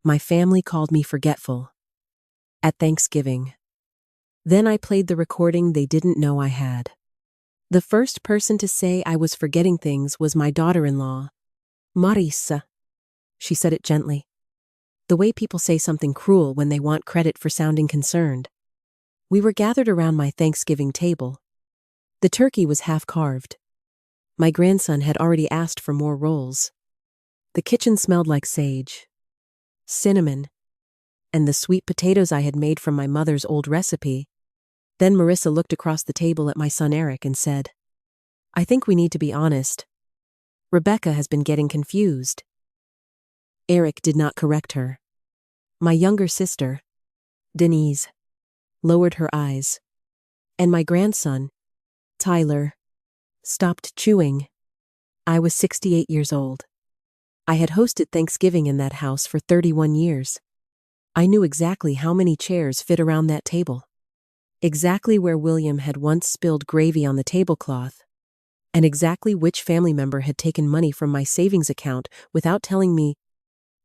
My family called me forgetful. At Thanksgiving. Then I played the recording they didn't know I had. The first person to say I was forgetting things was my daughter-in-law, Marisa. She said it gently. The way people say something cruel when they want credit for sounding concerned. We were gathered around my Thanksgiving table. The turkey was half carved. My grandson had already asked for more rolls. The kitchen smelled like sage, cinnamon, and the sweet potatoes I had made from my mother's old recipe. Then Marissa looked across the table at my son Eric and said, "I think we need to be honest. Rebecca has been getting confused." Eric did not correct her. My younger sister, Denise, lowered her eyes, and my grandson, Tyler, stopped chewing. I was 68 years old. I had hosted Thanksgiving in that house for 31 years. I knew exactly how many chairs fit around that table, exactly where William had once spilled gravy on the tablecloth, and exactly which family member had taken money from my savings account without telling me.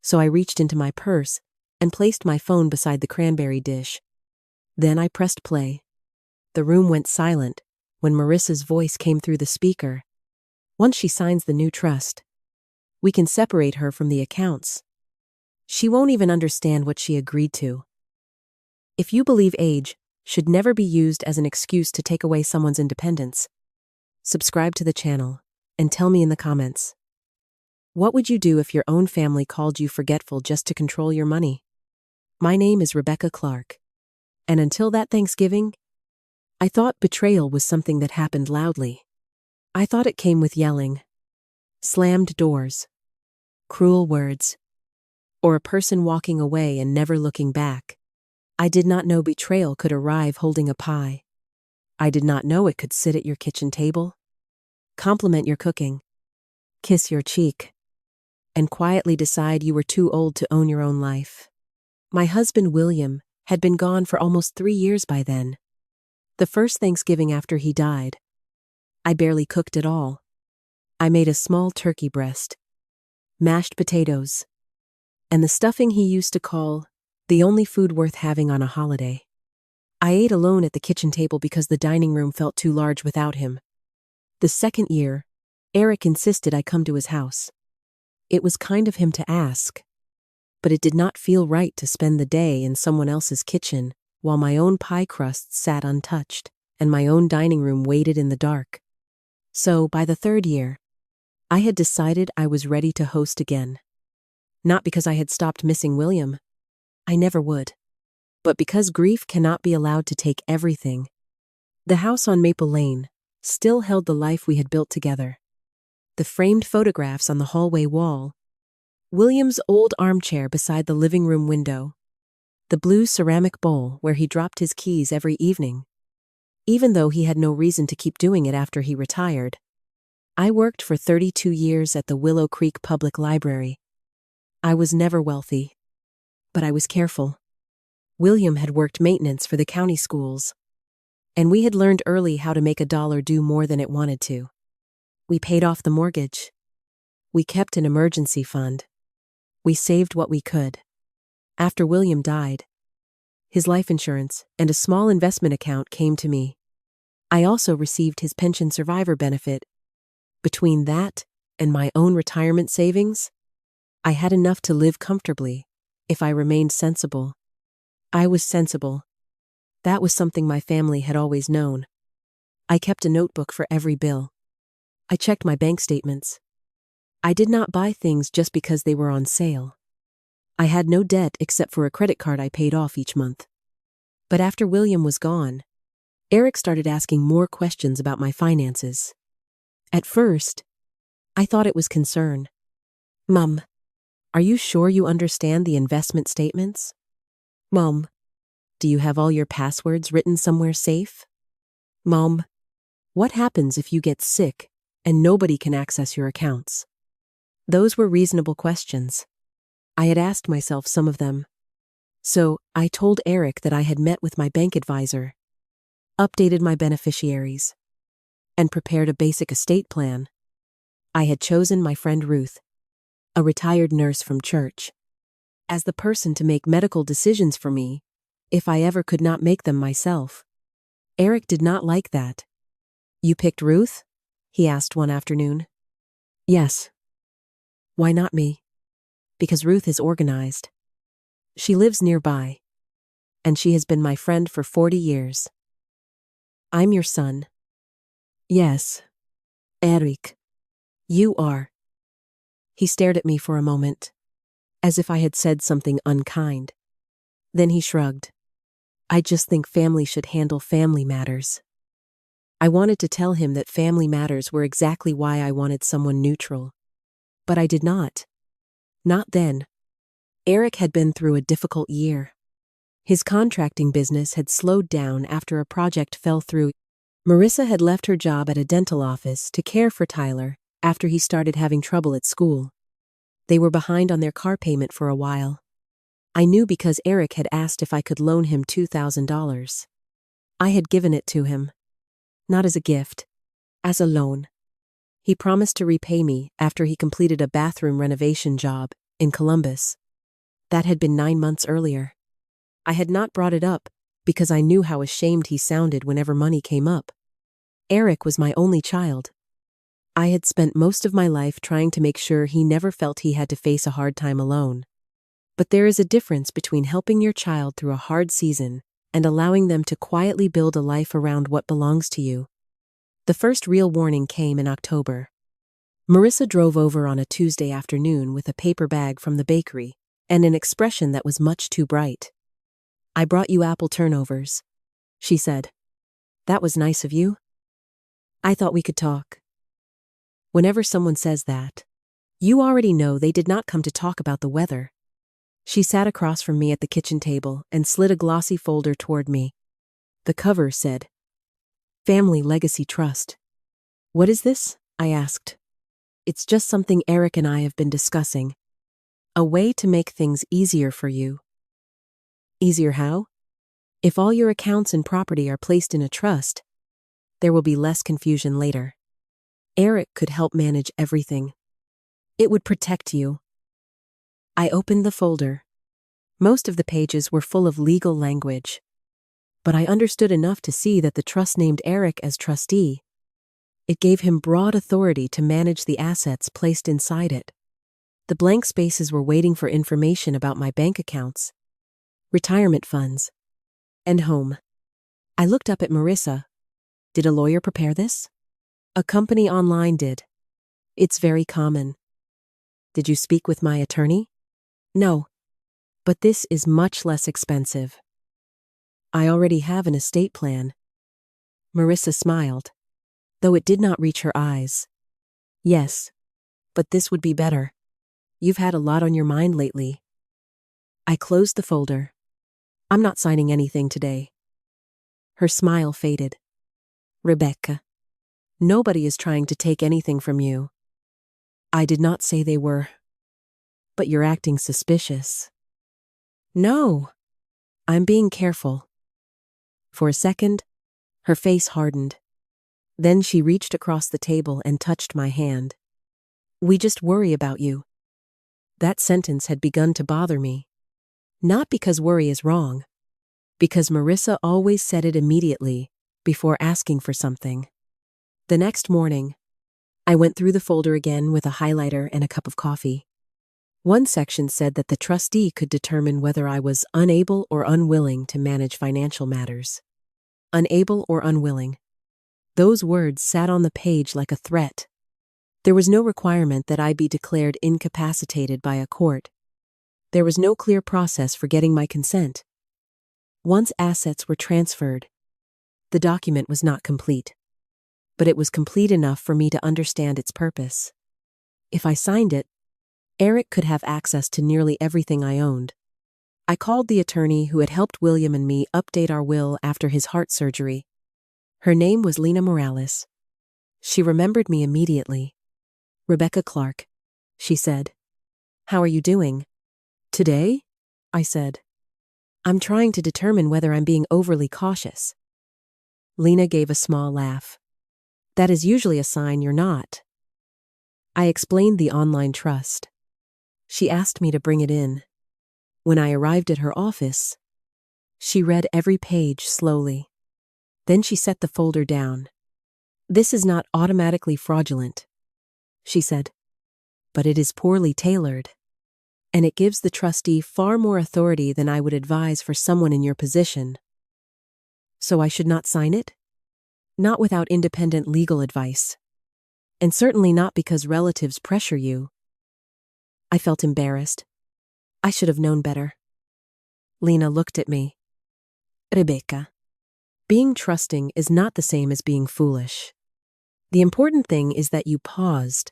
So I reached into my purse and placed my phone beside the cranberry dish. Then I pressed play. The room went silent when Marissa's voice came through the speaker. "Once she signs the new trust, we can separate her from the accounts. She won't even understand what she agreed to." If you believe age should never be used as an excuse to take away someone's independence, subscribe to the channel and tell me in the comments. What would you do if your own family called you forgetful just to control your money? My name is Rebecca Clark, and until that Thanksgiving, I thought betrayal was something that happened loudly. I thought it came with yelling, slammed doors, cruel words, or a person walking away and never looking back. I did not know betrayal could arrive holding a pie. I did not know it could sit at your kitchen table, compliment your cooking, kiss your cheek, and quietly decide you were too old to own your own life. My husband William had been gone for almost 3 years by then. The first Thanksgiving after he died, I barely cooked at all. I made a small turkey breast, mashed potatoes, and the stuffing he used to call the only food worth having on a holiday. I ate alone at the kitchen table because the dining room felt too large without him. The second year, Eric insisted I come to his house. It was kind of him to ask, but it did not feel right to spend the day in someone else's kitchen while my own pie crusts sat untouched and my own dining room waited in the dark. So, by the third year, I had decided I was ready to host again. Not because I had stopped missing William. I never would. But because grief cannot be allowed to take everything. The house on Maple Lane still held the life we had built together. The framed photographs on the hallway wall, William's old armchair beside the living room window, the blue ceramic bowl where he dropped his keys every evening, even though he had no reason to keep doing it after he retired. I worked for 32 years at the Willow Creek Public Library. I was never wealthy, but I was careful. William had worked maintenance for the county schools, and we had learned early how to make a dollar do more than it wanted to. We paid off the mortgage. We kept an emergency fund. We saved what we could. After William died, his life insurance and a small investment account came to me. I also received his pension survivor benefit. Between that and my own retirement savings, I had enough to live comfortably if I remained sensible. I was sensible. That was something my family had always known. I kept a notebook for every bill. I checked my bank statements. I did not buy things just because they were on sale. I had no debt except for a credit card I paid off each month. But after William was gone, Eric started asking more questions about my finances. At first, I thought it was concern. "Mom, are you sure you understand the investment statements? Mom, do you have all your passwords written somewhere safe? Mom, what happens if you get sick and nobody can access your accounts?" Those were reasonable questions. I had asked myself some of them. So I told Eric that I had met with my bank advisor, updated my beneficiaries, and prepared a basic estate plan. I had chosen my friend Ruth, a retired nurse from church. as the person to make medical decisions for me, if I ever could not make them myself. Eric did not like that. "You picked Ruth?" he asked one afternoon. "Yes." "Why not me?" "Because Ruth is organized. She lives nearby. And she has been my friend for 40 years. I'm your son." "Yes, Eric. You are." He stared at me for a moment, as if I had said something unkind. Then he shrugged. "I just think family should handle family matters." I wanted to tell him that family matters were exactly why I wanted someone neutral. But I did not. Not then. Eric had been through a difficult year. His contracting business had slowed down after a project fell through. Marissa had left her job at a dental office to care for Tyler after he started having trouble at school. They were behind on their car payment for a while. I knew because Eric had asked if I could loan him $2,000. I had given it to him. Not as a gift, as a loan. He promised to repay me after he completed a bathroom renovation job in Columbus. That had been 9 months earlier. I had not brought it up because I knew how ashamed he sounded whenever money came up. Eric was my only child. I had spent most of my life trying to make sure he never felt he had to face a hard time alone. But there is a difference between helping your child through a hard season and allowing them to quietly build a life around what belongs to you. The first real warning came in October. Marissa drove over on a Tuesday afternoon with a paper bag from the bakery and an expression that was much too bright. "I brought you apple turnovers," she said. "That was nice of you. I thought we could talk." Whenever someone says that, you already know they did not come to talk about the weather. She sat across from me at the kitchen table and slid a glossy folder toward me. The cover said, "Family Legacy Trust." "What is this?" I asked. "It's just something Eric and I have been discussing. A way to make things easier for you." "Easier how?" "If all your accounts and property are placed in a trust, there will be less confusion later. Eric could help manage everything. It would protect you." I opened the folder. Most of the pages were full of legal language. But I understood enough to see that the trust named Eric as trustee. It gave him broad authority to manage the assets placed inside it. The blank spaces were waiting for information about my bank accounts, retirement funds, and home. I looked up at Marissa. "Did a lawyer prepare this?" "A company online did. It's very common." "Did you speak with my attorney?" "No. But this is much less expensive. I already have an estate plan." Marissa smiled, though it did not reach her eyes. "Yes, but this would be better. You've had a lot on your mind lately." I closed the folder. "I'm not signing anything today." Her smile faded. "Rebecca, nobody is trying to take anything from you." "I did not say they were." "But you're acting suspicious." "No, I'm being careful." For a second, her face hardened. Then she reached across the table and touched my hand. "We just worry about you." That sentence had begun to bother me. Not because worry is wrong, because Marissa always said it immediately before asking for something. The next morning, I went through the folder again with a highlighter and a cup of coffee. One section said that the trustee could determine whether I was unable or unwilling to manage financial matters. Unable or unwilling. Those words sat on the page like a threat. There was no requirement that I be declared incapacitated by a court. There was no clear process for getting my consent. Once assets were transferred, the document was not complete. But it was complete enough for me to understand its purpose. If I signed it, Eric could have access to nearly everything I owned. I called the attorney who had helped William and me update our will after his heart surgery. Her name was Lena Morales. She remembered me immediately. "Rebecca Clark," she said. "How are you doing?" "Today?" I said. "I'm trying to determine whether I'm being overly cautious." Lena gave a small laugh. "That is usually a sign you're not." I explained the online trust. She asked me to bring it in. When I arrived at her office, she read every page slowly. Then she set the folder down. "This is not automatically fraudulent," she said, "but it is poorly tailored. And it gives the trustee far more authority than I would advise for someone in your position. So I should not sign it? Not without independent legal advice. And certainly not because relatives pressure you." I felt embarrassed. I should have known better. Lena looked at me. "Rebecca, being trusting is not the same as being foolish. The important thing is that you paused."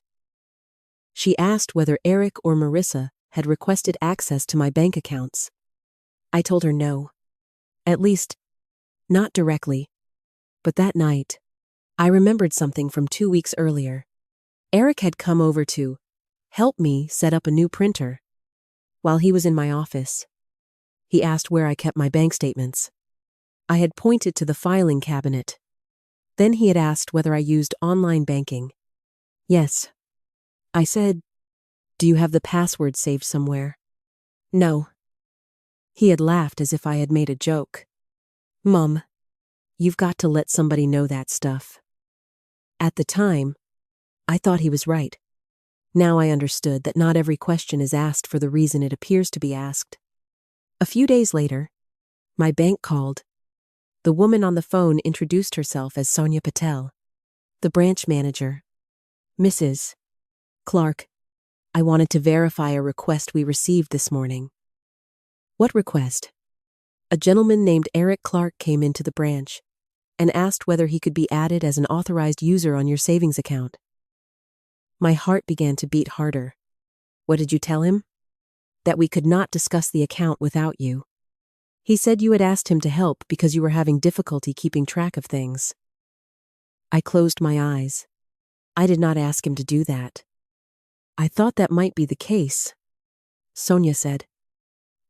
She asked whether Eric or Marissa had requested access to my bank accounts. I told her no. At least, not directly. But that night, I remembered something from 2 weeks earlier. Eric had come over to help me set up a new printer. While he was in my office, he asked where I kept my bank statements. I had pointed to the filing cabinet. Then he had asked whether I used online banking. "Yes," I said. "Do you have the password saved somewhere?" "No." He had laughed as if I had made a joke. "Mom, you've got to let somebody know that stuff." At the time, I thought he was right. Now I understood that not every question is asked for the reason it appears to be asked. A few days later, my bank called. The woman on the phone introduced herself as Sonia Patel, the branch manager. "Mrs. Clark, I wanted to verify a request we received this morning." "What request?" "A gentleman named Eric Clark came into the branch and asked whether he could be added as an authorized user on your savings account." My heart began to beat harder. "What did you tell him?" "That we could not discuss the account without you. He said you had asked him to help because you were having difficulty keeping track of things." I closed my eyes. I did not ask him to do that. "I thought that might be the case," Sonia said.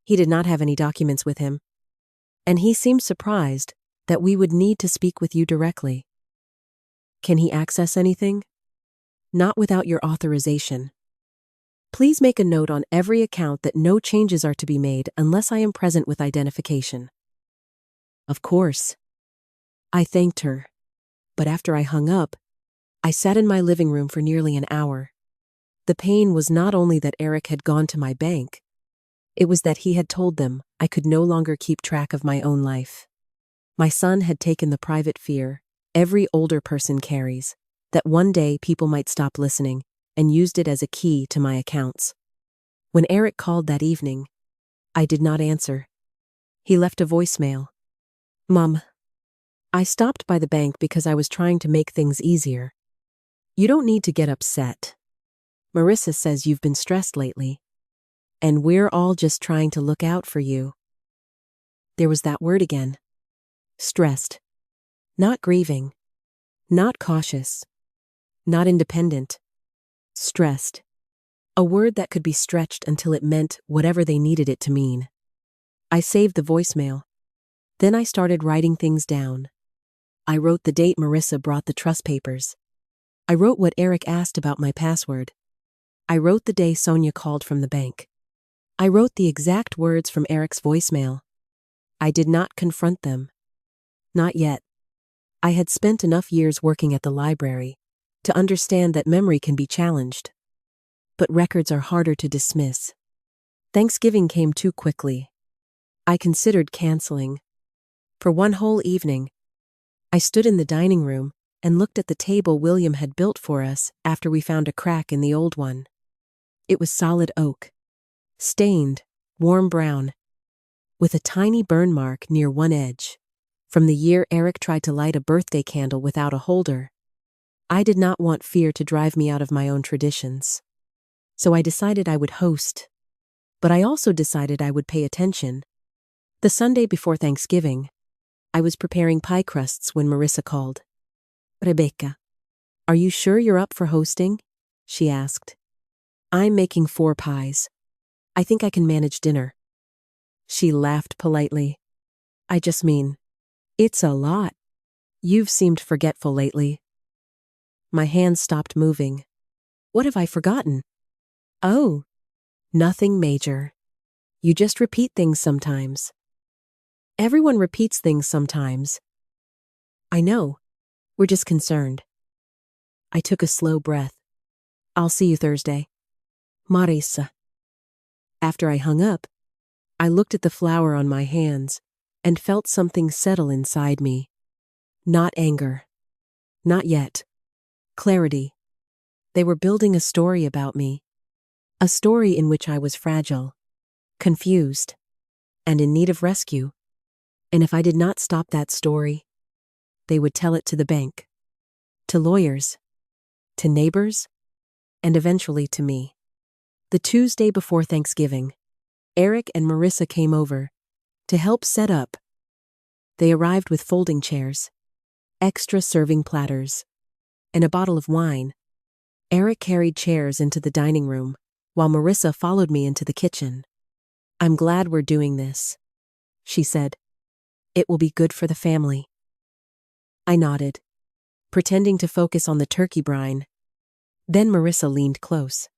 "He did not have any documents with him, and he seemed surprised that we would need to speak with you directly." "Can he access anything?" "Not without your authorization. Please make a note on every account that no changes are to be made unless I am present with identification." "Of course." I thanked her, but after I hung up, I sat in my living room for nearly an hour. The pain was not only that Eric had gone to my bank, it was that he had told them I could no longer keep track of my own life. My son had taken the private fear every older person carries, that one day people might stop listening, and used it as a key to my accounts. When Eric called that evening, I did not answer. He left a voicemail. "Mom, I stopped by the bank because I was trying to make things easier. You don't need to get upset. Marissa says you've been stressed lately, and we're all just trying to look out for you." There was that word again. Stressed. Not grieving. Not cautious. Not independent. Stressed. A word that could be stretched until it meant whatever they needed it to mean. I saved the voicemail. Then I started writing things down. I wrote the date Marissa brought the trust papers. I wrote what Eric asked about my password. I wrote the day Sonia called from the bank. I wrote the exact words from Eric's voicemail. I did not confront them. Not yet. I had spent enough years working at the library to understand that memory can be challenged. But records are harder to dismiss. Thanksgiving came too quickly. I considered canceling. For one whole evening, I stood in the dining room and looked at the table William had built for us after we found a crack in the old one. It was solid oak, stained, warm brown, with a tiny burn mark near one edge, from the year Eric tried to light a birthday candle without a holder. I did not want fear to drive me out of my own traditions. So I decided I would host. But I also decided I would pay attention. The Sunday before Thanksgiving, I was preparing pie crusts when Marissa called. "Rebecca, are you sure you're up for hosting?" she asked. "I'm making 4 pies. I think I can manage dinner." She laughed politely. "I just mean, it's a lot. You've seemed forgetful lately." My hands stopped moving. "What have I forgotten?" "Oh, nothing major. You just repeat things sometimes. Everyone repeats things sometimes. I know. We're just concerned. I took a slow breath. I'll see you Thursday. Marisa. After I hung up, I looked at the flower on my hands and felt something settle inside me. Not anger. Not yet. Clarity. They were building a story about me. A story in which I was fragile, confused, and in need of rescue. And if I did not stop that story, they would tell it to the bank, to lawyers, to neighbors, and eventually to me. The Tuesday before Thanksgiving, Eric and Marissa came over to help set up. They arrived with folding chairs, extra serving platters, and a bottle of wine. Eric carried chairs into the dining room, while Marissa followed me into the kitchen. I'm glad we're doing this, she said. It will be good for the family. I nodded, pretending to focus on the turkey brine. Then Marissa leaned close.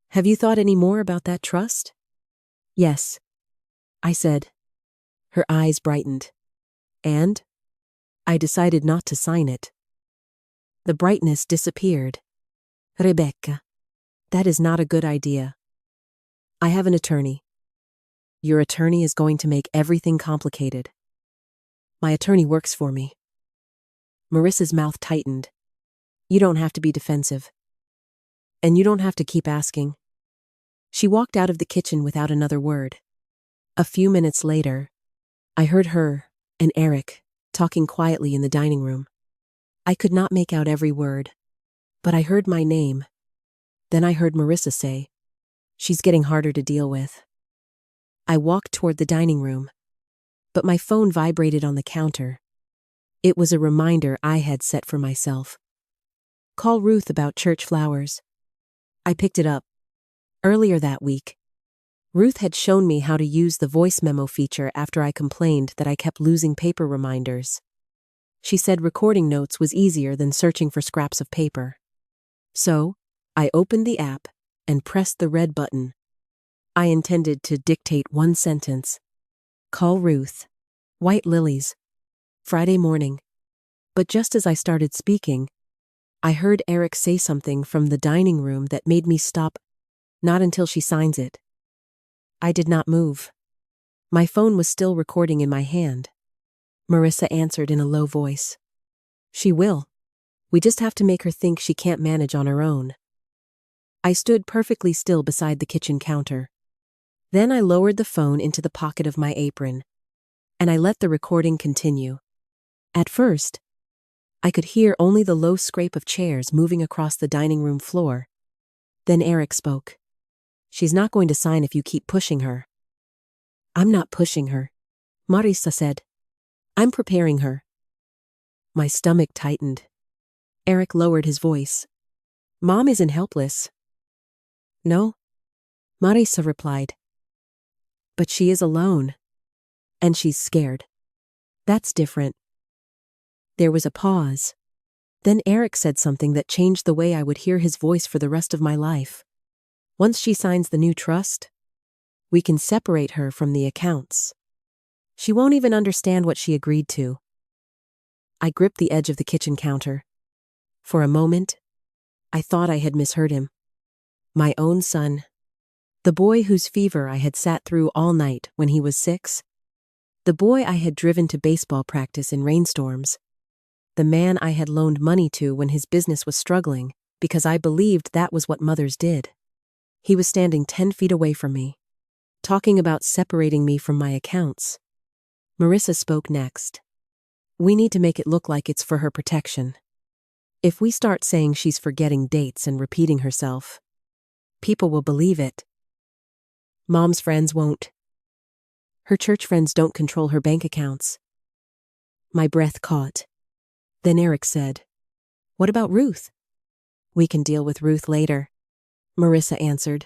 Have you thought any more about that trust? Yes, I said. Her eyes brightened. And? I decided not to sign it. The brightness disappeared. Rebecca, that is not a good idea. I have an attorney. Your attorney is going to make everything complicated. My attorney works for me. Marissa's mouth tightened. You don't have to be defensive. And you don't have to keep asking. She walked out of the kitchen without another word. A few minutes later, I heard her and Eric talking quietly in the dining room. I could not make out every word, but I heard my name. Then I heard Marissa say, she's getting harder to deal with. I walked toward the dining room, but my phone vibrated on the counter. It was a reminder I had set for myself. Call Ruth about church flowers. I picked it up. Earlier that week, Ruth had shown me how to use the voice memo feature after I complained that I kept losing paper reminders. She said recording notes was easier than searching for scraps of paper. So, I opened the app and pressed the red button. I intended to dictate one sentence. Call Ruth. White lilies. Friday morning. But just as I started speaking, I heard Eric say something from the dining room that made me stop. Not until she signs it. I did not move. My phone was still recording in my hand. Marissa answered in a low voice. She will. We just have to make her think she can't manage on her own. I stood perfectly still beside the kitchen counter. Then I lowered the phone into the pocket of my apron, and I let the recording continue. At first, I could hear only the low scrape of chairs moving across the dining room floor. Then Eric spoke. She's not going to sign if you keep pushing her. I'm not pushing her, Marissa said. I'm preparing her. My stomach tightened. Eric lowered his voice. Mom isn't helpless. No, Marissa replied. But she is alone. And she's scared. That's different. There was a pause. Then Eric said something that changed the way I would hear his voice for the rest of my life. Once she signs the new trust, we can separate her from the accounts. She won't even understand what she agreed to. I gripped the edge of the kitchen counter. For a moment, I thought I had misheard him. My own son. The boy whose fever I had sat through all night when he was 6. The boy I had driven to baseball practice in rainstorms. The man I had loaned money to when his business was struggling, because I believed that was what mothers did. He was standing 10 feet away from me, talking about separating me from my accounts. Marissa spoke next. We need to make it look like it's for her protection. If we start saying she's forgetting dates and repeating herself, people will believe it. Mom's friends won't. Her church friends don't control her bank accounts. My breath caught. Then Eric said, What about Ruth? We can deal with Ruth later, Marissa answered.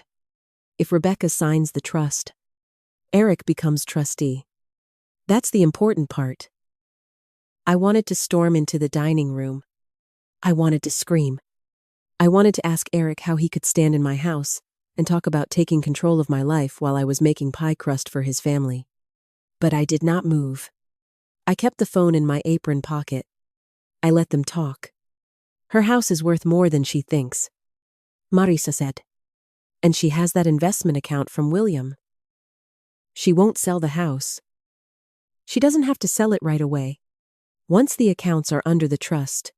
If Rebecca signs the trust, Eric becomes trustee. That's the important part. I wanted to storm into the dining room. I wanted to scream. I wanted to ask Eric how he could stand in my house and talk about taking control of my life while I was making pie crust for his family. But I did not move. I kept the phone in my apron pocket. I let them talk. Her house is worth more than she thinks, Marisa said. And she has that investment account from William. She won't sell the house. She doesn't have to sell it right away. Once the accounts are under the trust,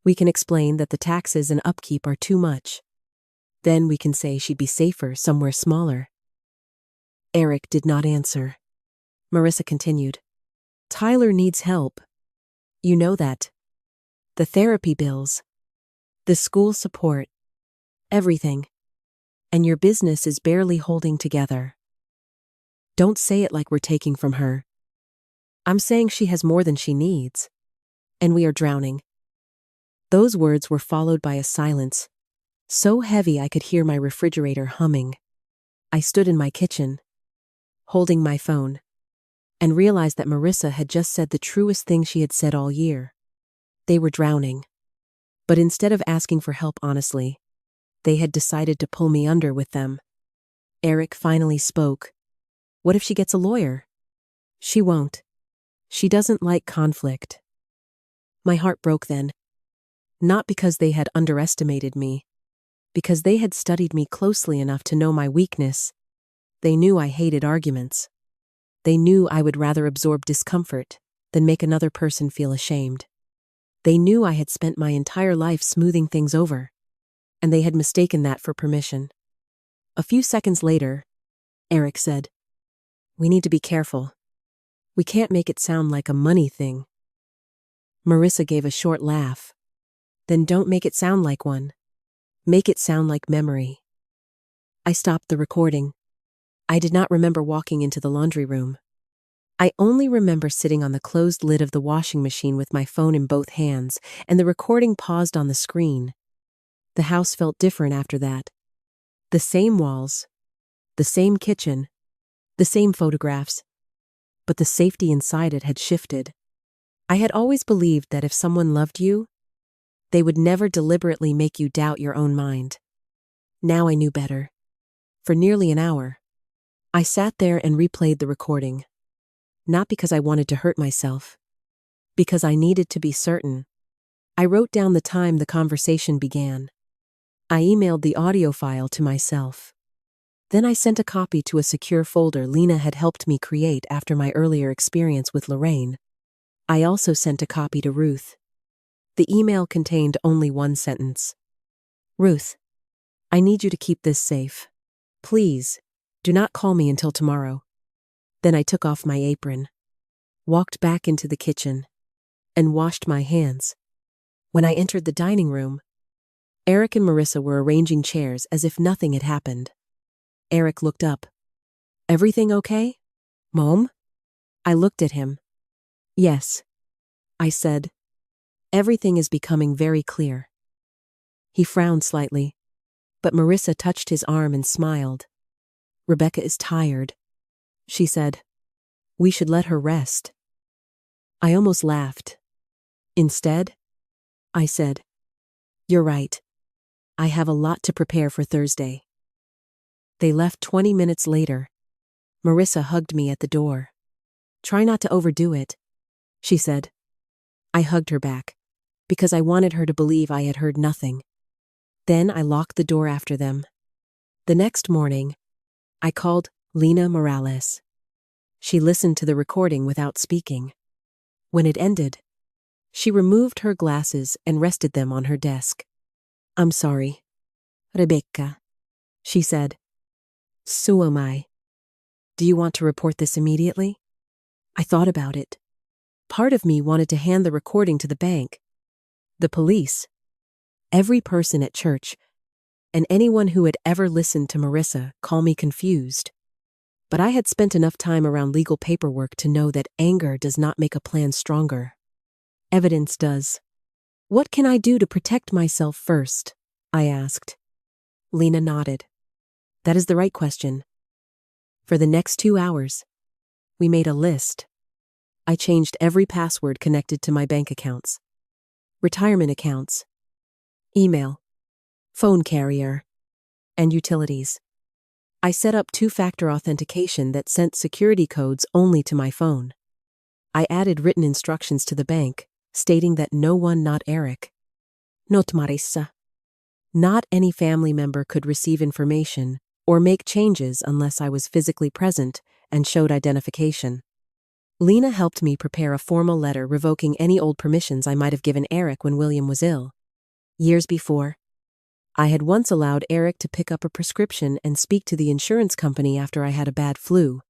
we can explain that the taxes and upkeep are too much. Then we can say she'd be safer somewhere smaller. Eric did not answer. Marissa continued. Tyler needs help. You know that. The therapy bills, the school support, everything. And your business is barely holding together. Don't say it like we're taking from her. I'm saying she has more than she needs. And we are drowning. Those words were followed by a silence, so heavy I could hear my refrigerator humming. I stood in my kitchen, holding my phone, and realized that Marissa had just said the truest thing she had said all year. They were drowning. But instead of asking for help honestly, they had decided to pull me under with them. Eric finally spoke. What if she gets a lawyer? She won't. She doesn't like conflict. My heart broke then. Not because they had underestimated me, because they had studied me closely enough to know my weakness. They knew I hated arguments. They knew I would rather absorb discomfort than make another person feel ashamed. They knew I had spent my entire life smoothing things over, and they had mistaken that for permission. A few seconds later, Eric said, We need to be careful. We can't make it sound like a money thing. Marissa gave a short laugh. Then don't make it sound like one. Make it sound like memory. I stopped the recording. I did not remember walking into the laundry room. I only remember sitting on the closed lid of the washing machine with my phone in both hands, and the recording paused on the screen. The house felt different after that. The same walls, the same kitchen, the same photographs, but the safety inside it had shifted. I had always believed that if someone loved you, they would never deliberately make you doubt your own mind. Now I knew better. For nearly an hour, I sat there and replayed the recording. Not because I wanted to hurt myself, because I needed to be certain. I wrote down the time the conversation began. I emailed the audio file to myself. Then I sent a copy to a secure folder Lena had helped me create after my earlier experience with Lorraine. I also sent a copy to Ruth. The email contained only one sentence. Ruth, I need you to keep this safe. Please, do not call me until tomorrow. Then I took off my apron, walked back into the kitchen, and washed my hands. When I entered the dining room, Eric and Marissa were arranging chairs as if nothing had happened. Eric looked up. Everything okay, Mom? I looked at him. Yes, I said. Everything is becoming very clear. He frowned slightly, but Marissa touched his arm and smiled. Rebecca is tired, she said. We should let her rest. I almost laughed. Instead, I said, You're right. I have a lot to prepare for Thursday. They left 20 minutes later. Marissa hugged me at the door. Try not to overdo it, she said. I hugged her back, because I wanted her to believe I had heard nothing. Then I locked the door after them. The next morning, I called Lena Morales. She listened to the recording without speaking. When it ended, she removed her glasses and rested them on her desk. I'm sorry, Rebecca, she said. So am I. Do you want to report this immediately? I thought about it. Part of me wanted to hand the recording to the bank, the police, every person at church, and anyone who had ever listened to Marissa call me confused. But I had spent enough time around legal paperwork to know that anger does not make a plan stronger. Evidence does. What can I do to protect myself first? I asked. Lena nodded. That is the right question. For the next 2 hours, we made a list. I changed every password connected to my bank accounts, retirement accounts, email, phone carrier, and utilities. I set up two-factor authentication that sent security codes only to my phone. I added written instructions to the bank, stating that no one, not Eric, not Marissa, not any family member could receive information or make changes unless I was physically present and showed identification. Lena helped me prepare a formal letter revoking any old permissions I might have given Eric when William was ill. Years before, I had once allowed Eric to pick up a prescription and speak to the insurance company after I had a bad flu.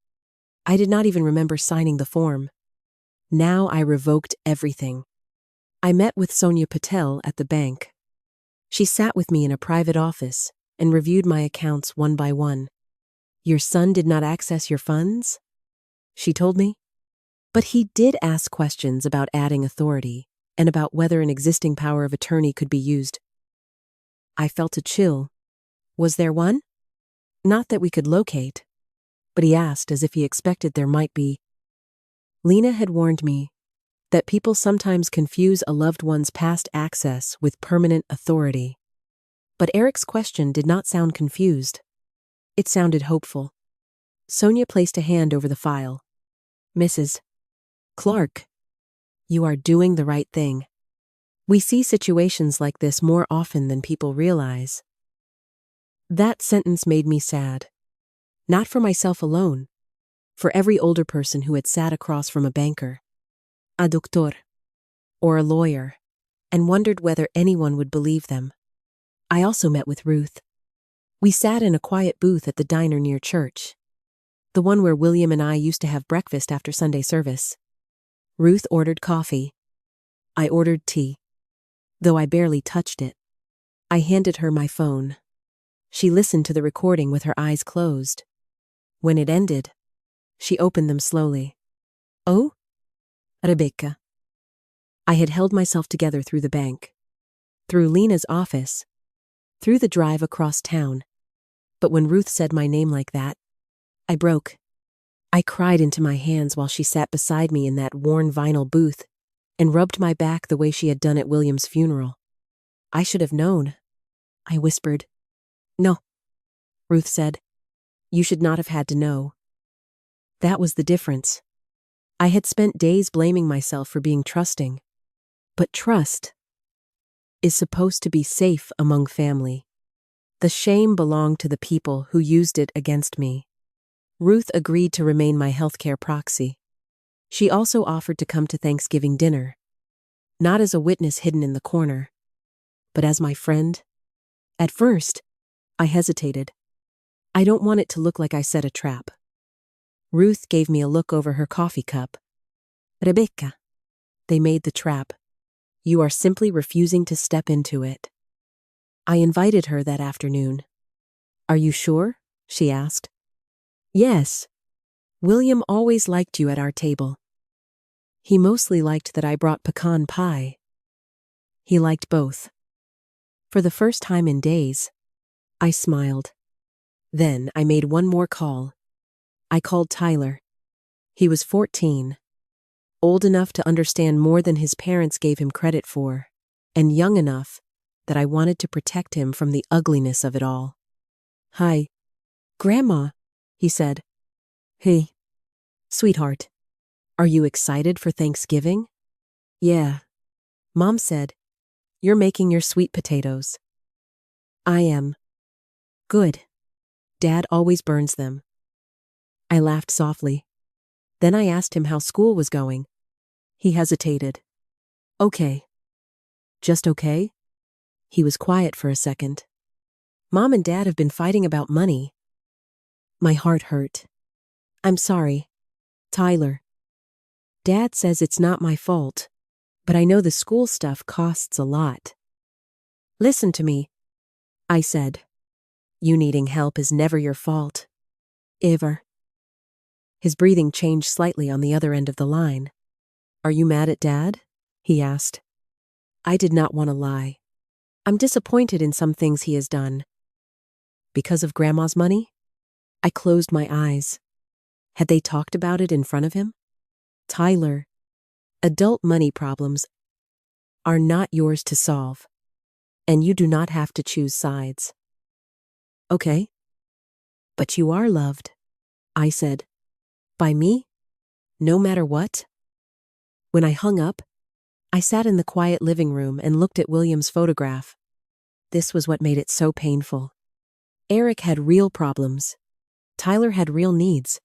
I did not even remember signing the form. Now I revoked everything. I met with Sonia Patel at the bank. She sat with me in a private office and reviewed my accounts one by one. "Your son did not access your funds?" she told me. But he did ask questions about adding authority and about whether an existing power of attorney could be used. I felt a chill. Was there one? Not that we could locate, but he asked as if he expected there might be. Lena had warned me that people sometimes confuse a loved one's past access with permanent authority. But Eric's question did not sound confused. It sounded hopeful. Sonia placed a hand over the file. "Mrs. Clark, you are doing the right thing. We see situations like this more often than people realize." That sentence made me sad. Not for myself alone, for every older person who had sat across from a banker, a doctor, or a lawyer, and wondered whether anyone would believe them. I also met with Ruth. We sat in a quiet booth at the diner near church, the one where William and I used to have breakfast after Sunday service. Ruth ordered coffee. I ordered tea, though I barely touched it. I handed her my phone. She listened to the recording with her eyes closed. When it ended, she opened them slowly. "Oh, Rebecca." I had held myself together through the bank, through Lena's office, through the drive across town. But when Ruth said my name like that, I broke. I cried into my hands while she sat beside me in that worn vinyl booth and rubbed my back the way she had done at William's funeral. "I should have known," I whispered. "No," Ruth said. "You should not have had to know." That was the difference. I had spent days blaming myself for being trusting. But trust is supposed to be safe among family. The shame belonged to the people who used it against me. Ruth agreed to remain my healthcare proxy. She also offered to come to Thanksgiving dinner, not as a witness hidden in the corner, but as my friend. At first, I hesitated. I don't want it to look like I set a trap. Ruth gave me a look over her coffee cup. "Rebecca, they made the trap. You are simply refusing to step into it." I invited her that afternoon. "Are you sure?" she asked. "Yes. William always liked you at our table. He mostly liked that I brought pecan pie. He liked both." For the first time in days, I smiled. Then I made one more call. I called Tyler. He was 14, old enough to understand more than his parents gave him credit for, and young enough that I wanted to protect him from the ugliness of it all. "Hi, Grandma," he said. "Hey, sweetheart, are you excited for Thanksgiving?" "Yeah," Mom said. "You're making your sweet potatoes." "I am." "Good. Dad always burns them." I laughed softly. Then I asked him how school was going. He hesitated. "Okay." "Just okay?" He was quiet for a second. "Mom and Dad have been fighting about money." My heart hurt. "I'm sorry, Tyler. Dad says it's not my fault, but I know the school stuff costs a lot." "Listen to me," I said. "You needing help is never your fault. Ever." His breathing changed slightly on the other end of the line. "Are you mad at Dad?" he asked. I did not want to lie. "I'm disappointed in some things he has done." "Because of Grandma's money?" I closed my eyes. Had they talked about it in front of him? "Tyler, adult money problems are not yours to solve, and you do not have to choose sides." Okay. But you are loved, I said. By me? No matter what? When I hung up, I sat in the quiet living room and looked at William's photograph. This was what made it so painful. Eric had real problems. Tyler had real needs.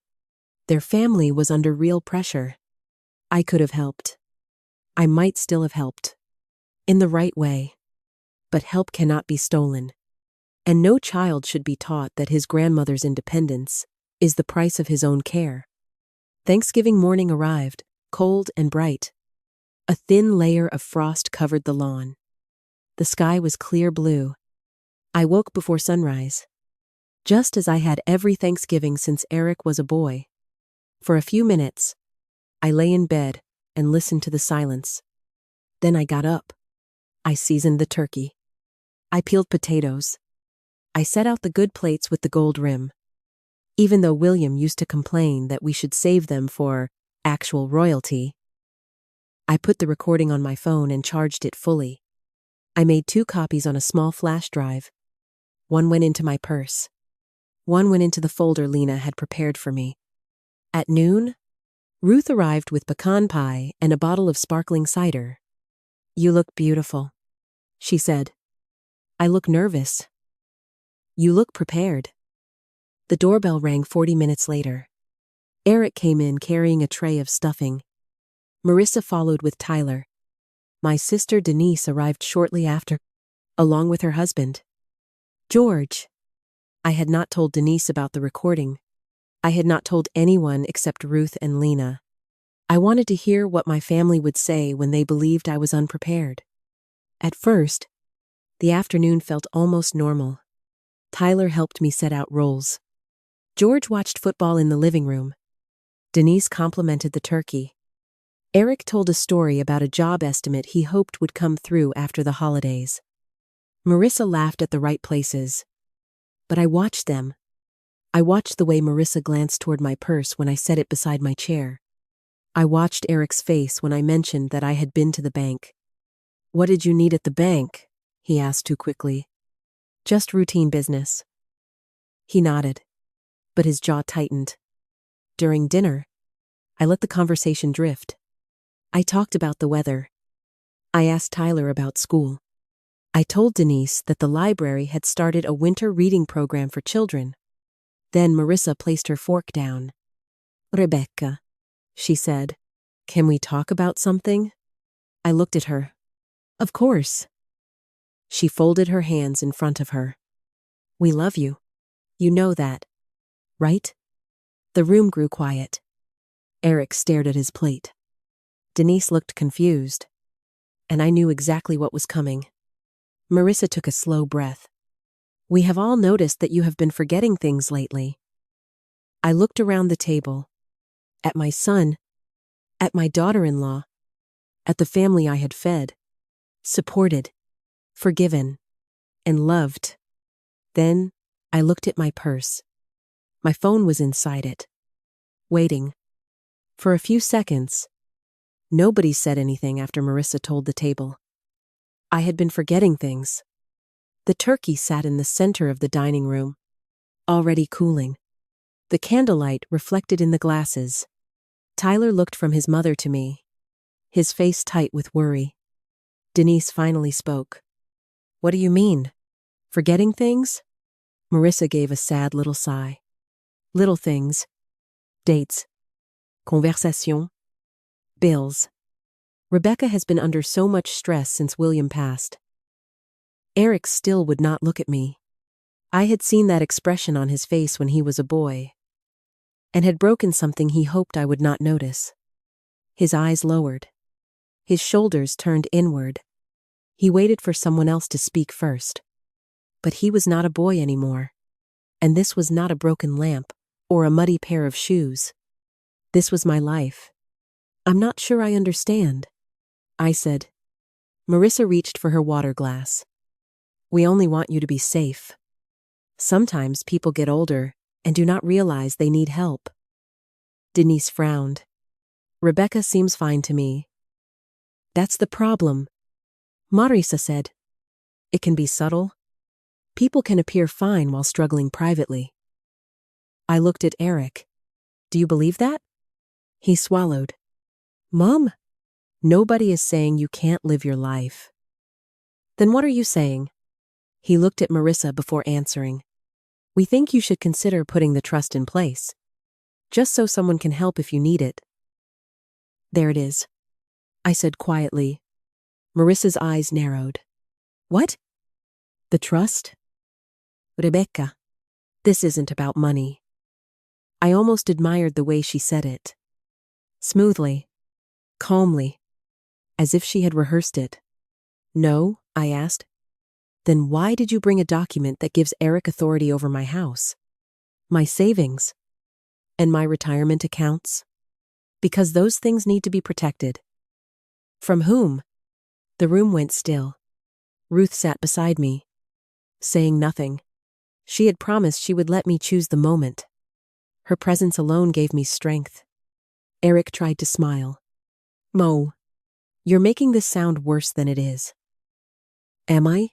Their family was under real pressure. I could have helped. I might still have helped. In the right way. But help cannot be stolen. And no child should be taught that his grandmother's independence is the price of his own care. Thanksgiving morning arrived, cold and bright. A thin layer of frost covered the lawn. The sky was clear blue. I woke before sunrise. Just as I had every Thanksgiving since Eric was a boy. For a few minutes, I lay in bed and listened to the silence. Then I got up. I seasoned the turkey. I peeled potatoes. I set out the good plates with the gold rim. Even though William used to complain that we should save them for actual royalty, I put the recording on my phone and charged it fully. I made 2 copies on a small flash drive. One went into my purse. One went into the folder Lena had prepared for me. At noon, Ruth arrived with pecan pie and a bottle of sparkling cider. "You look beautiful," she said. "I look nervous." "You look prepared." The doorbell rang 40 minutes later. Eric came in carrying a tray of stuffing. Marissa followed with Tyler. My sister Denise arrived shortly after, along with her husband, George. I had not told Denise about the recording. I had not told anyone except Ruth and Lena. I wanted to hear what my family would say when they believed I was unprepared. At first, the afternoon felt almost normal. Tyler helped me set out roles. George watched football in the living room. Denise complimented the turkey. Eric told a story about a job estimate he hoped would come through after the holidays. Marissa laughed at the right places. But I watched them. I watched the way Marissa glanced toward my purse when I set it beside my chair. I watched Eric's face when I mentioned that I had been to the bank. "What did you need at the bank?" he asked too quickly. "Just routine business." He nodded, but his jaw tightened. During dinner, I let the conversation drift. I talked about the weather. I asked Tyler about school. I told Denise that the library had started a winter reading program for children. Then Marissa placed her fork down. "Rebecca," she said, "can we talk about something?" I looked at her. "Of course." She folded her hands in front of her. "We love you. You know that, right?" The room grew quiet. Eric stared at his plate. Denise looked confused. And I knew exactly what was coming. Marissa took a slow breath. "We have all noticed that you have been forgetting things lately." I looked around the table. At my son. At my daughter-in-law. At the family I had fed. Supported. Forgiven. And loved. Then, I looked at my purse. My phone was inside it. Waiting. For a few seconds. Nobody said anything after Marissa told the table. I had been forgetting things. The turkey sat in the center of the dining room, already cooling. The candlelight reflected in the glasses. Tyler looked from his mother to me, his face tight with worry. Denise finally spoke. "What do you mean? Forgetting things?" Marissa gave a sad little sigh. "Little things. Dates. Conversation. Bills. Rebecca has been under so much stress since William passed." Eric still would not look at me. I had seen that expression on his face when he was a boy, and had broken something he hoped I would not notice. His eyes lowered. His shoulders turned inward. He waited for someone else to speak first. But he was not a boy anymore. And this was not a broken lamp or a muddy pair of shoes. This was my life. "I'm not sure I understand," I said. Marissa reached for her water glass. "We only want you to be safe. Sometimes people get older and do not realize they need help." Denise frowned. "Rebecca seems fine to me." "That's the problem," Marissa said. "It can be subtle. People can appear fine while struggling privately. I looked at Eric. Do you believe that? He swallowed. Mom, nobody is saying you can't live your life. Then what are you saying? He looked at Marissa before answering. We think you should consider putting the trust in place, just so someone can help if you need it. There it is, I said quietly. Marissa's eyes narrowed. What? The trust? Rebecca, this isn't about money. I almost admired the way she said it. Smoothly, calmly, as if she had rehearsed it. No, I asked. Then why did you bring a document that gives Eric authority over my house, my savings, and my retirement accounts? Because those things need to be protected. From whom? The room went still. Ruth sat beside me, saying nothing. She had promised she would let me choose the moment. Her presence alone gave me strength. Eric tried to smile. Mo, you're making this sound worse than it is. Am I?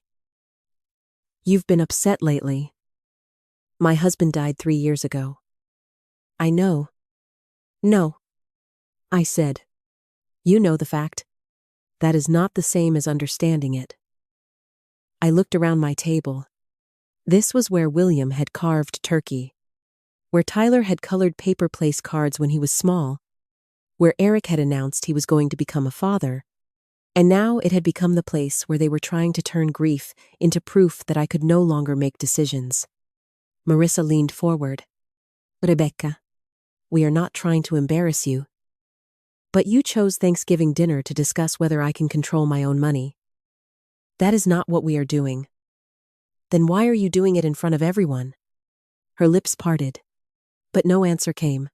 You've been upset lately. My husband died 3 years ago. I know. No, I said. You know the fact. That is not the same as understanding it. I looked around my table. This was where William had carved turkey, where Tyler had colored paper place cards when he was small, where Eric had announced he was going to become a father, and now it had become the place where they were trying to turn grief into proof that I could no longer make decisions. Marissa leaned forward. Rebecca, we are not trying to embarrass you. But you chose Thanksgiving dinner to discuss whether I can control my own money. That is not what we are doing. Then why are you doing it in front of everyone? Her lips parted, but no answer came.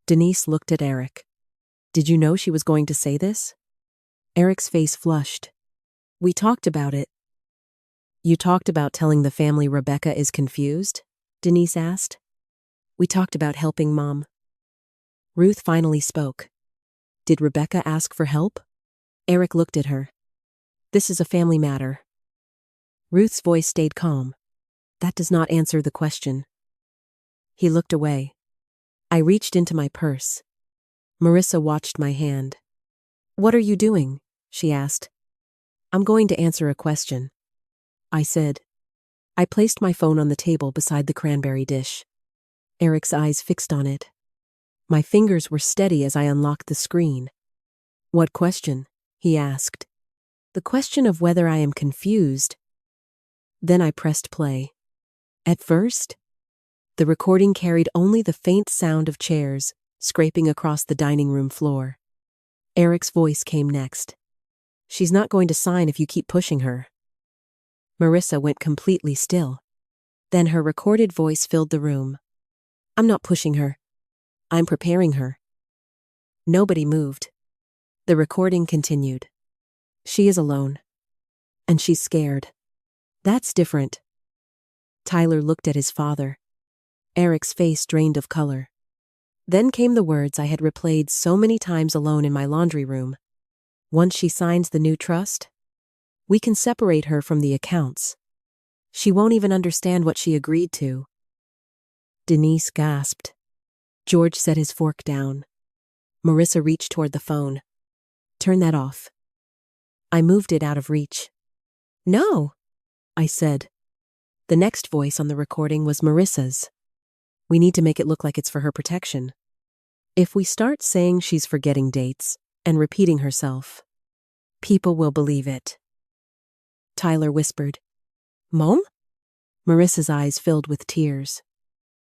Denise looked at Eric. Did you know she was going to say this? Eric's face flushed. We talked about it. You talked about telling the family Rebecca is confused? Denise asked. We talked about helping Mom. Ruth finally spoke. Did Rebecca ask for help? Eric looked at her. This is a family matter. Ruth's voice stayed calm. That does not answer the question. He looked away. I reached into my purse. Marissa watched my hand. What are you doing? She asked. I'm going to answer a question, I said. I placed my phone on the table beside the cranberry dish. Eric's eyes fixed on it. My fingers were steady as I unlocked the screen. What question? He asked. The question of whether I am confused. Then I pressed play. At first, the recording carried only the faint sound of chairs scraping across the dining room floor. Eric's voice came next. She's not going to sign if you keep pushing her. Marissa went completely still. Then her recorded voice filled the room. I'm not pushing her. I'm preparing her. Nobody moved. The recording continued. She is alone. And she's scared. That's different. Tyler looked at his father. Eric's face drained of color. Then came the words I had replayed so many times alone in my laundry room. Once she signs the new trust, we can separate her from the accounts. She won't even understand what she agreed to. Denise gasped. George set his fork down. Marissa reached toward the phone. Turn that off. I moved it out of reach. No, I said. The next voice on the recording was Marissa's. We need to make it look like it's for her protection. If we start saying she's forgetting dates and repeating herself, people will believe it. Tyler whispered. Mom? Marissa's eyes filled with tears.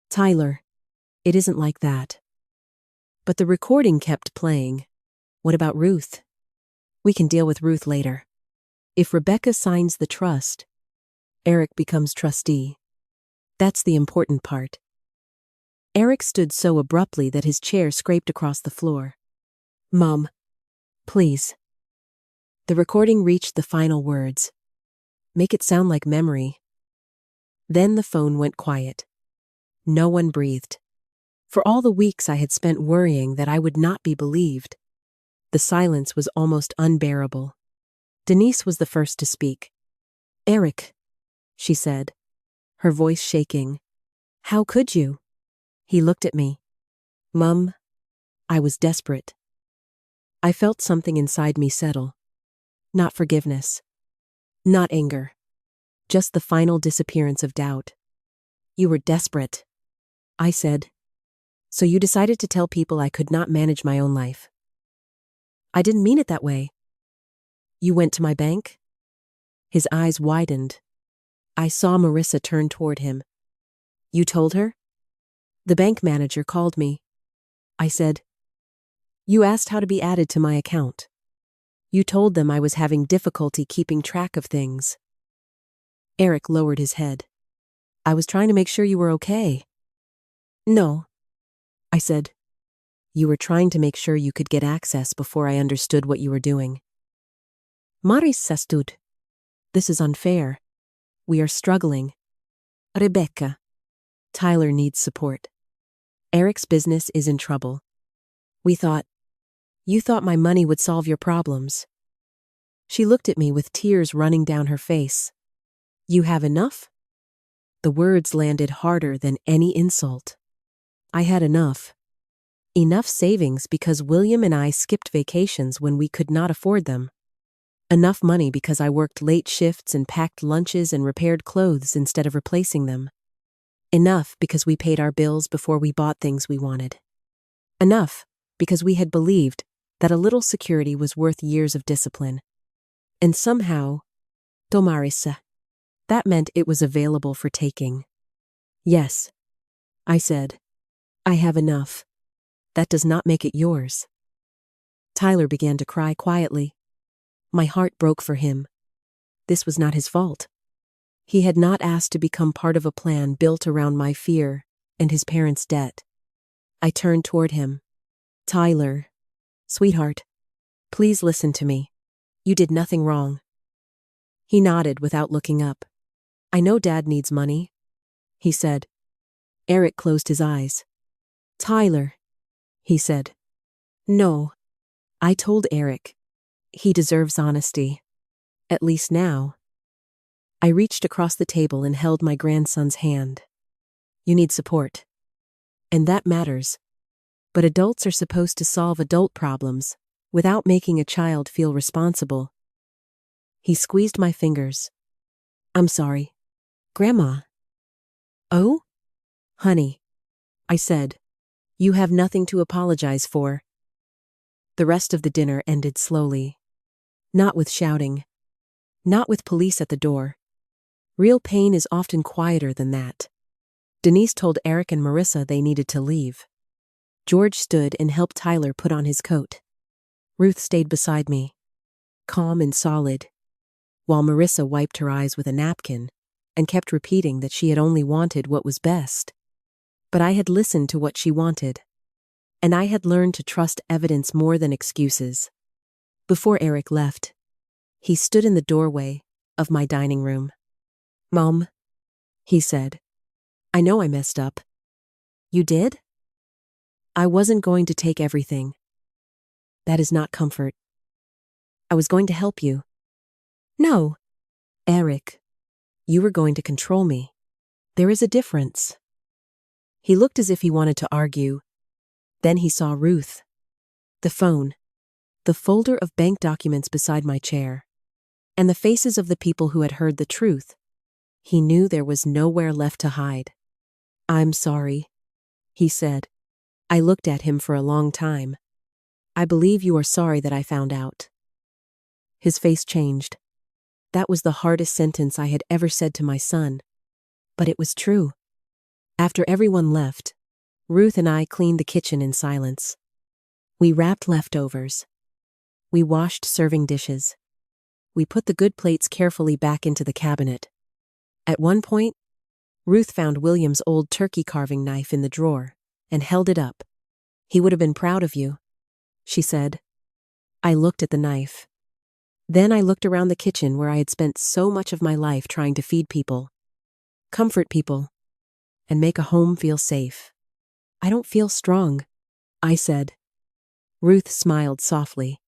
Tyler, it isn't like that. But the recording kept playing. What about Ruth? We can deal with Ruth later. If Rebecca signs the trust, Eric becomes trustee. That's the important part. Eric stood so abruptly that his chair scraped across the floor. Mom, please. The recording reached the final words. Make it sound like memory. Then the phone went quiet. No one breathed. For all the weeks I had spent worrying that I would not be believed, the silence was almost unbearable. Denise was the first to speak. Eric, she said, her voice shaking. How could you? He looked at me. Mum, I was desperate. I felt something inside me settle. Not forgiveness. Not anger. Just the final disappearance of doubt. You were desperate, I said. So you decided to tell people I could not manage my own life. I didn't mean it that way. You went to my bank? His eyes widened. I saw Marissa turn toward him. You told her? The bank manager called me. I said. You asked how to be added to my account. You told them I was having difficulty keeping track of things. Eric lowered his head. I was trying to make sure you were okay. No, I said. You were trying to make sure you could get access before I understood what you were doing. Marissa stood. This is unfair. We are struggling. Rebecca. Tyler needs support. Eric's business is in trouble. You thought my money would solve your problems. She looked at me with tears running down her face. You have enough? The words landed harder than any insult. I had enough. Enough savings because William and I skipped vacations when we could not afford them. Enough money because I worked late shifts and packed lunches and repaired clothes instead of replacing them. Enough because we paid our bills before we bought things we wanted. Enough because we had believed that a little security was worth years of discipline. And somehow, Marissa, that meant it was available for taking. Yes, I said. I have enough. That does not make it yours. Tyler began to cry quietly. My heart broke for him. This was not his fault. He had not asked to become part of a plan built around my fear and his parents' debt. I turned toward him. Tyler, sweetheart, please listen to me. You did nothing wrong. He nodded without looking up. I know Dad needs money, he said. Eric closed his eyes. Tyler, he said. No, I told Eric. He deserves honesty. At least now. I reached across the table and held my grandson's hand. You need support. And that matters. But adults are supposed to solve adult problems without making a child feel responsible. He squeezed my fingers. I'm sorry. Grandma. Oh? Honey, I said. You have nothing to apologize for. The rest of the dinner ended slowly. Not with shouting. Not with police at the door. Real pain is often quieter than that. Denise told Eric and Marissa they needed to leave. George stood and helped Tyler put on his coat. Ruth stayed beside me, calm and solid, while Marissa wiped her eyes with a napkin and kept repeating that she had only wanted what was best. But I had listened to what she wanted, and I had learned to trust evidence more than excuses. Before Eric left, he stood in the doorway of my dining room. Mom, he said, I know I messed up. You did? I wasn't going to take everything. That is not comfort. I was going to help you. No, Eric, you were going to control me. There is a difference. He looked as if he wanted to argue. Then he saw Ruth. The phone. The folder of bank documents beside my chair. And the faces of the people who had heard the truth. He knew there was nowhere left to hide. I'm sorry, he said. I looked at him for a long time. I believe you are sorry that I found out. His face changed. That was the hardest sentence I had ever said to my son. But it was true. After everyone left, Ruth and I cleaned the kitchen in silence. We wrapped leftovers. We washed serving dishes. We put the good plates carefully back into the cabinet. At one point, Ruth found William's old turkey carving knife in the drawer and held it up. He would have been proud of you, she said. I looked at the knife. Then I looked around the kitchen where I had spent so much of my life trying to feed people, comfort people, and make a home feel safe. I don't feel strong, I said. Ruth smiled softly.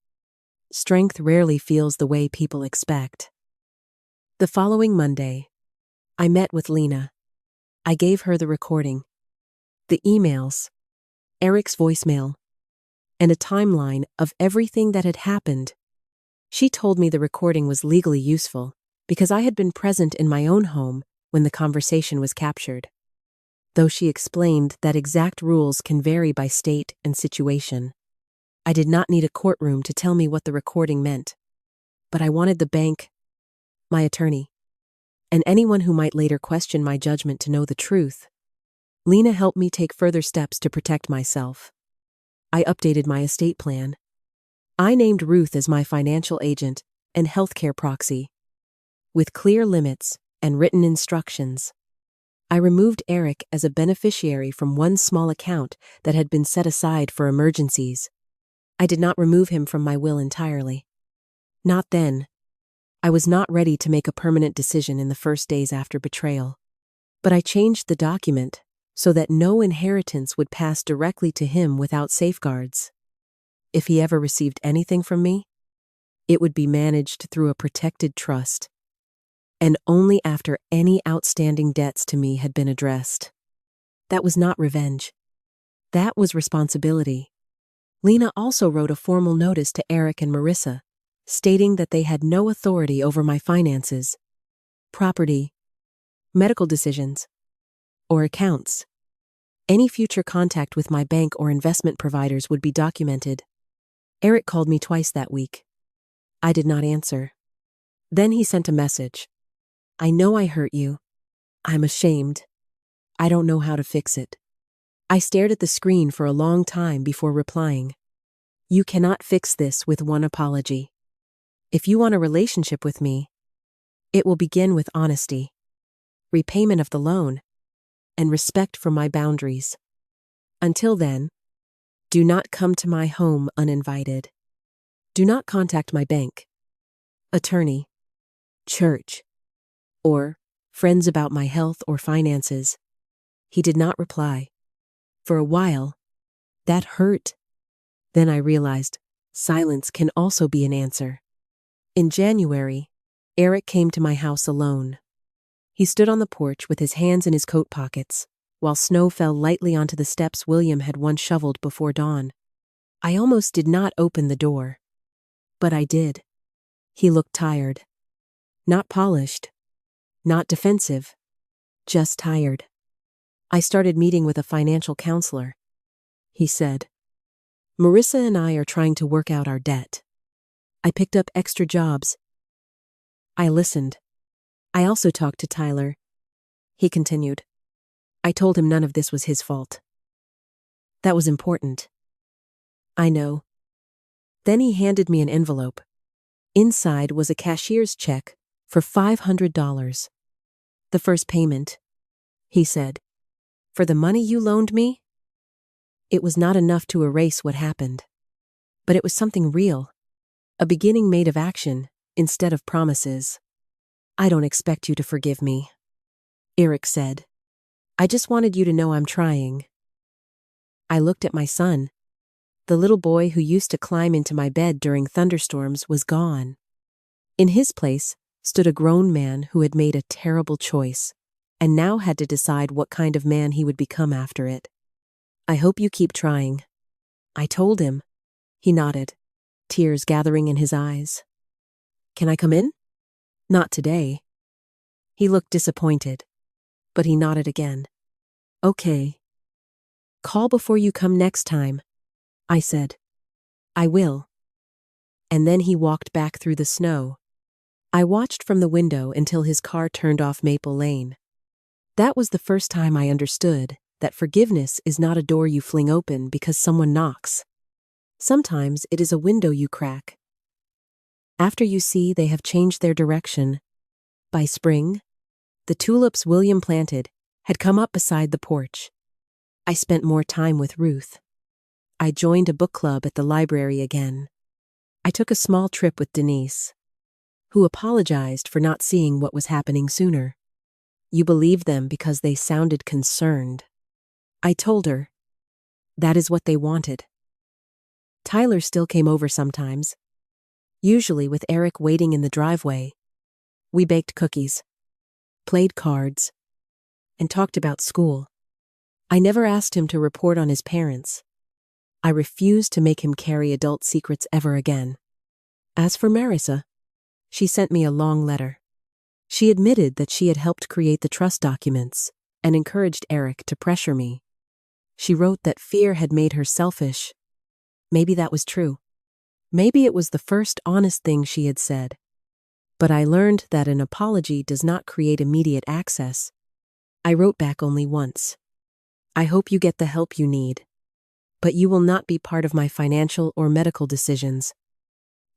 Strength rarely feels the way people expect. The following Monday, I met with Lena. I gave her the recording, the emails, Eric's voicemail, and a timeline of everything that had happened. She told me the recording was legally useful because I had been present in my own home when the conversation was captured. Though she explained that exact rules can vary by state and situation, I did not need a courtroom to tell me what the recording meant. But I wanted the bank, my attorney, and anyone who might later question my judgment to know the truth. Lena helped me take further steps to protect myself. I updated my estate plan. I named Ruth as my financial agent and healthcare proxy, with clear limits and written instructions. I removed Eric as a beneficiary from one small account that had been set aside for emergencies. I did not remove him from my will entirely. Not then. I was not ready to make a permanent decision in the first days after betrayal. But I changed the document so that no inheritance would pass directly to him without safeguards. If he ever received anything from me, it would be managed through a protected trust, and only after any outstanding debts to me had been addressed. That was not revenge. That was responsibility. Lena also wrote a formal notice to Eric and Marissa, stating that they had no authority over my finances, property, medical decisions, or accounts. Any future contact with my bank or investment providers would be documented. Eric called me twice that week. I did not answer. Then he sent a message. I know I hurt you. I'm ashamed. I don't know how to fix it. I stared at the screen for a long time before replying. You cannot fix this with one apology. If you want a relationship with me, it will begin with honesty, repayment of the loan, and respect for my boundaries. Until then, do not come to my home uninvited. Do not contact my bank, attorney, church, or friends about my health or finances. He did not reply. For a while, that hurt. Then I realized silence can also be an answer. In January, Eric came to my house alone. He stood on the porch with his hands in his coat pockets, while snow fell lightly onto the steps William had once shoveled before dawn. I almost did not open the door. But I did. He looked tired. Not polished. Not defensive. Just tired. I started meeting with a financial counselor. He said, Marissa and I are trying to work out our debt. I picked up extra jobs. I listened. I also talked to Tyler. He continued. I told him none of this was his fault. That was important. I know. Then he handed me an envelope. Inside was a cashier's check for $500. The first payment, he said. For the money you loaned me? It was not enough to erase what happened. But it was something real. A beginning made of action instead of promises. I don't expect you to forgive me, Eric said. I just wanted you to know I'm trying. I looked at my son. The little boy who used to climb into my bed during thunderstorms was gone. In his place stood a grown man who had made a terrible choice and now had to decide what kind of man he would become after it. I hope you keep trying. I told him. He nodded, tears gathering in his eyes. Can I come in? Not today. He looked disappointed, but he nodded again. Okay. Call before you come next time, I said. I will. And then he walked back through the snow. I watched from the window until his car turned off Maple Lane. That was the first time I understood that forgiveness is not a door you fling open because someone knocks. Sometimes it is a window you crack. After you see they have changed their direction, by spring, the tulips William planted had come up beside the porch. I spent more time with Ruth. I joined a book club at the library again. I took a small trip with Denise, who apologized for not seeing what was happening sooner. You believed them because they sounded concerned. I told her, that is what they wanted. Tyler still came over sometimes, usually with Eric waiting in the driveway. We baked cookies, played cards, and talked about school. I never asked him to report on his parents. I refused to make him carry adult secrets ever again. As for Marissa, she sent me a long letter. She admitted that she had helped create the trust documents and encouraged Eric to pressure me. She wrote that fear had made her selfish. Maybe that was true. Maybe it was the first honest thing she had said. But I learned that an apology does not create immediate access. I wrote back only once. I hope you get the help you need. But you will not be part of my financial or medical decisions.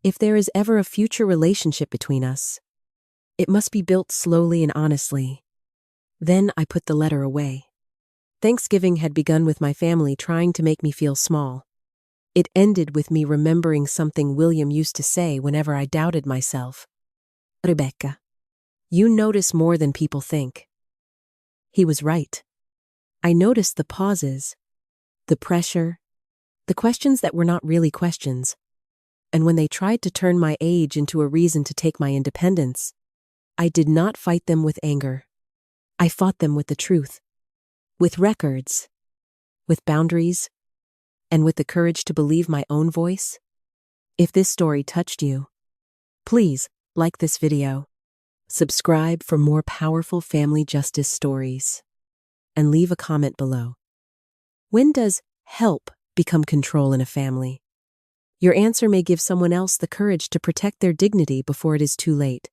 If there is ever a future relationship between us, it must be built slowly and honestly. Then I put the letter away. Thanksgiving had begun with my family trying to make me feel small. It ended with me remembering something William used to say whenever I doubted myself. Rebecca, you notice more than people think. He was right. I noticed the pauses, the pressure, the questions that were not really questions. And when they tried to turn my age into a reason to take my independence, I did not fight them with anger. I fought them with the truth, with records, with boundaries, and with the courage to believe my own voice. If this story touched you, please like this video, subscribe for more powerful family justice stories, and leave a comment below. When does help become control in a family? Your answer may give someone else the courage to protect their dignity before it is too late.